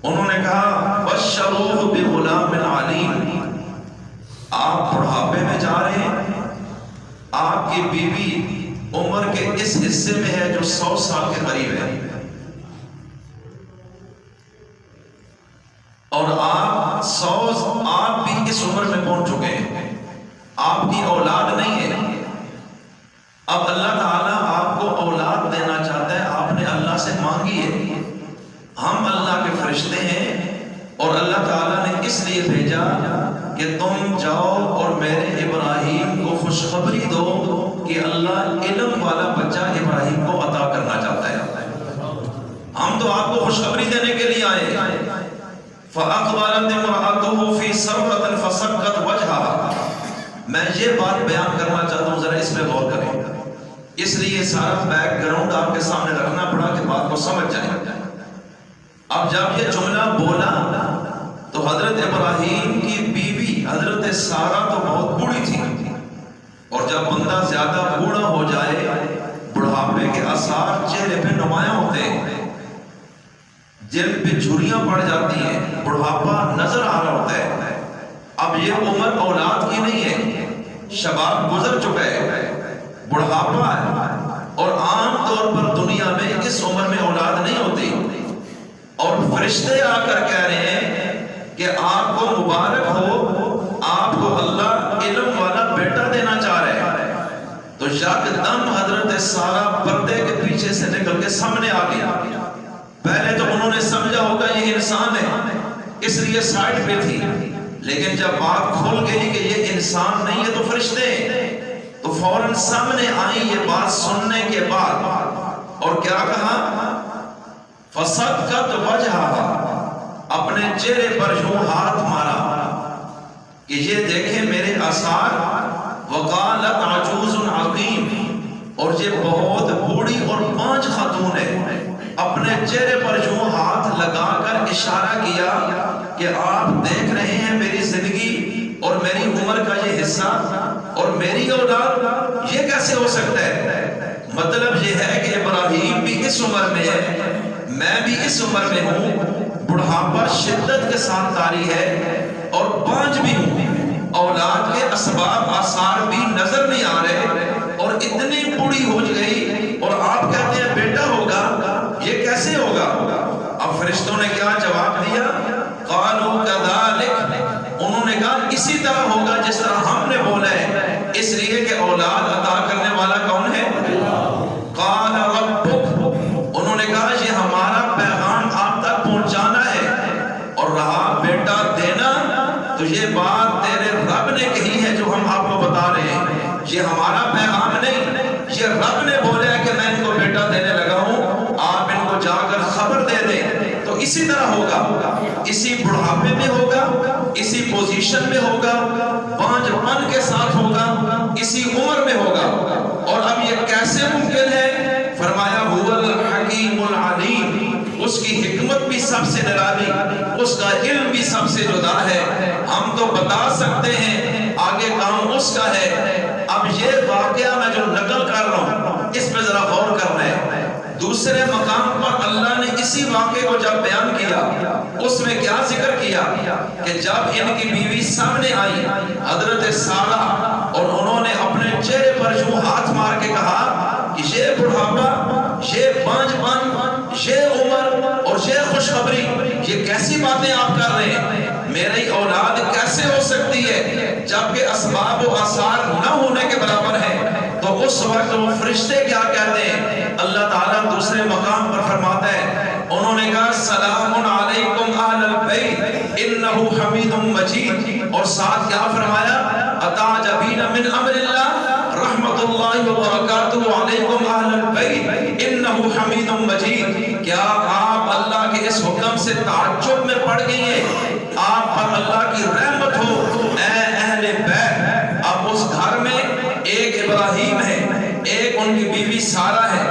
انہوں نے کہا بشروہ بغلام علیم، آپ بڑھاپے میں جا رہے ہیں، آپ کی بیوی عمر کے اس حصے میں ہے جو 100 سال کے قریب ہے، اور آپ بھی اس عمر میں پہنچ چکے ہیں، آپ کی اولاد نہیں ہے۔ اب اللہ تعالیٰ آپ کو اولاد دینا چاہتا ہے، آپ نے اللہ سے مانگی ہے۔ ہم اللہ کے فرشتے ہیں اور اللہ تعالیٰ نے اس لیے بھیجا کہ تم جاؤ اور میرے ابراہیم کو خوشخبری دو کہ اللہ علم والا بچہ ابراہیم کو عطا کرنا چاہتا ہے۔ ہم تو آپ کو خوشخبری دینے کے لیے آئے۔ فَأَقْبَلَتِ امْرَأَتُهُ فِي سَرَّةٍ فَصَكَّتْ وَجْهَهَا، میں یہ بات بیان کرنا چاہتا ہوں، ذرا اس پہ غور کریں، اس لیے سارا بیک گراؤنڈ آپ کے سامنے رکھنا پڑا کہ بات کو سمجھ جائیں۔ اب جب یہ جملہ بولا تو حضرت ابراہیم کی بیوی حضرت سارہ تو بہت بوڑھی تھی، اور جب بندہ زیادہ بوڑھا ہو جائے بڑھاپے کے آثار چہرے پہ نمایاں ہوتے ہیں، جلد پہ جھریاں پڑ جاتی ہیں، بڑھاپا نظر آ رہا ہوتا ہے۔ اب یہ عمر اولاد کی نہیں ہے، شباب گزر چکا ہے، بڑھاپا ہے، اور عام طور پر دنیا میں اس عمر میں اولاد نہیں ہوتی، اور فرشتے آ کر کہہ رہے ہیں کہ آپ کو مبارک ہو، آپ کو اللہ علم والا بیٹا دینا چاہ رہے ہیں۔ تو یکدم حضرت سارہ پردے کے پیچھے سے نکل کے سامنے آ گئی۔ پہلے تو انہوں نے سمجھا ہوگا یہ انسان ہے، اس لیے سائڈ پہ تھی، لیکن جب بات کھول گئی کہ یہ انسان نہیں ہے تو فرشتے ہیں، تو فوراً سامنے آئی یہ بات سننے کے بعد، اور کیا کہا؟ فَصَدَّقَتْ وَجْهَهَا، اپنے چہرے پر یوں ہاتھ مارا کہ یہ دیکھیں میرے آثار۔ وَقَالَتْ عَجُوزٌ عَقِيمٌ، اور یہ بہت بوڑھی اور پانچ خاتون ہے، اپنے چہرے پر یوں ہاتھ لگا کر اشارہ کیا کہ آپ دیکھ رہے ہیں میری زندگی اور میری عمر کا یہ حصہ اور میری اولاد، یہ کیسے ہو سکتا ہے؟ مطلب یہ ہے کہ ابراہیم بھی اس عمر میں ہے، میں بھی اس عمر میں ہوں، بڑھاپا شدت کے ساتھ طاری ہے، اور پانچ بھی ہوں، اولاد کے اسباب آثار بھی نظر نہیں آ رہے، اور اتنی بوڑھی ہو گئی، اور آپ کہتے ہیں بیٹا ہوگا، یہ کیسے ہوگا؟ اب فرشتوں نے کیا جواب دیا؟ قالوا كذلك، انہوں نے کہا اسی طرح ہوگا جس طرح ہم نے بولا ہے، اس لیے کہ اولاد عطا کرنے والا کون ہے؟ قال ربک، انہوں نے کہا یہ ہمارا پیغام آپ تک پہنچانا ہے، اور رہا بیٹا دینا تو یہ بات تیرے رب نے کہی ہے جو ہم آپ کو بتا رہے ہیں، یہ ہمارا پیغام نہیں، یہ رب نے بولا ہے کہ میں ان کو بیٹا دینے لگا ہوں، آپ ان کو جا کر خبر دے دیں۔ تو اسی طرح ہوگا، اسی بڑھاپے میں ہوگا، اسی پوزیشن میں ہوگا، پانچ پن کے ساتھ ہوگا، اسی عمر میں ہوگا۔ اور اب یہ کیسے ممکن ہے؟ فرمایا هو الحکیم العلیم، اس کی حکمت بھی سب سے نرالی، اس کا علم بھی سب سے جدا ہے، ہم تو بتا سکتے ہیں، آگے کام اس کا ہے۔ اب یہ واقعہ میں جو نقل کر رہا ہوں اس پہ ذرا غور کرنا ہے۔ دوسرے مقام پر اللہ نے اسی واقعے کو جب بیان کیا، اس میں کیا ذکر کیا کہ جب ان کی بیوی سامنے آئی حضرت سارہ، اور انہوں نے اپنے چہرے پر یوں ہاتھ مار کے کہا کہ یہ بڑھاپا، یہ پانچ پن، یہ عمر اور یہ خوشخبری، یہ کیسی باتیں آپ کر رہے ہیں؟ میری اولاد کیسے ہو سکتی ہے جبکہ اسباب و آثار نہ ہونے کے برابر ہے؟ تو اس وقت وہ فرشتے کیا کہتے ہیں؟ اللہ تعالیٰ دوسرے مقام پر فرماتا ہے، انہوں نے کہا سلام علیکم اہل البیت انہ حمید مجید، اور ساتھ کیا فرمایا؟ اتعجبین من امر اللہ رحمت اللہ وبرکاتہ علیکم اہل البیت انہ حمید مجید۔ کیا آپ اللہ کے اس حکم سے تعجب میں پڑ گئی ہیں؟ آپ پر اللہ کی رحمت ہو اے اہل بیت۔ اب اس گھر میں ایک ابراہیم ہے، ایک ان کی بیوی سارہ ہے،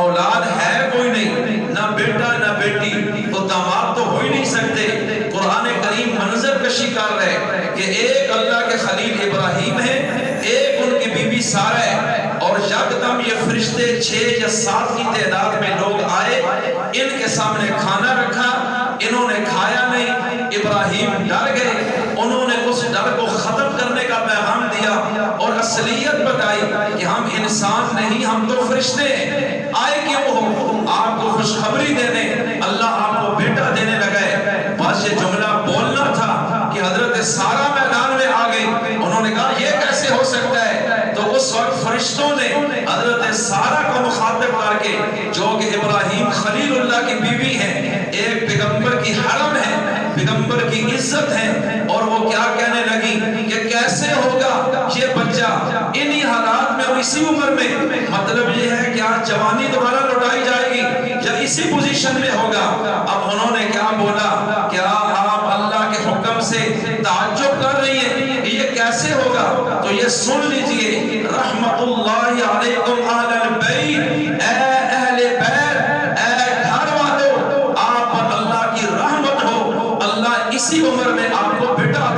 اولاد ہے کوئی نہیں، نہ بیٹا نہ بیٹی، تو داماد تو ہو ہی نہیں سکتے۔ قرآن کریم منظر کشی کر رہے کہ ایک اللہ کے خلیل ابراہیم ہے، ایک ان کی بیوی سارہ ہے، اور یکدم یہ فرشتے 6 یا 7 کی تعداد میں لوگ آئے، ان کے سامنے کھانا رکھا، انہوں نے کھایا، انسان نہیں، ہم تو فرشتے ہیں، آئے کیوں ہو؟ آپ کو خوشخبری دینے، اللہ آپ کو بیٹا دینے لگے۔ بس یہ جملہ بولنا تھا کہ حضرت سارہ میدان میں آ گئی، انہوں نے کہا یہ کیسے ہو سکتا ہے؟ تو اس وقت فرشتوں نے حضرت سارہ کو مخاطب کر کے، جو کہ ابراہیم خلیل اللہ کی بیوی ہیں، ایک پیغمبر کی حرم ہے، پیغمبر کی عزت ہے، اور وہ کیا کہنے لگی کہ کیسے ہوگا یہ بچہ انہی حالات میں اور اسی عمر میں؟ مطلب یہ ہے کہ آج جوانی دوبارہ لوٹائی جائے گی یا اسی پوزیشن میں ہوگا؟ اب انہوں نے کیا بولا، کیا آپ اللہ کے حکم سے تعجب کر رہی ہیں کہ یہ کیسے ہوگا؟ تو یہ سن لیجئے، رحمت اللہ علیکم اہل البیت، اے اہل بیت، اے گھر والوں، آپ پر اللہ کی رحمت ہو، اللہ اسی عمر میں آپ کو بیٹا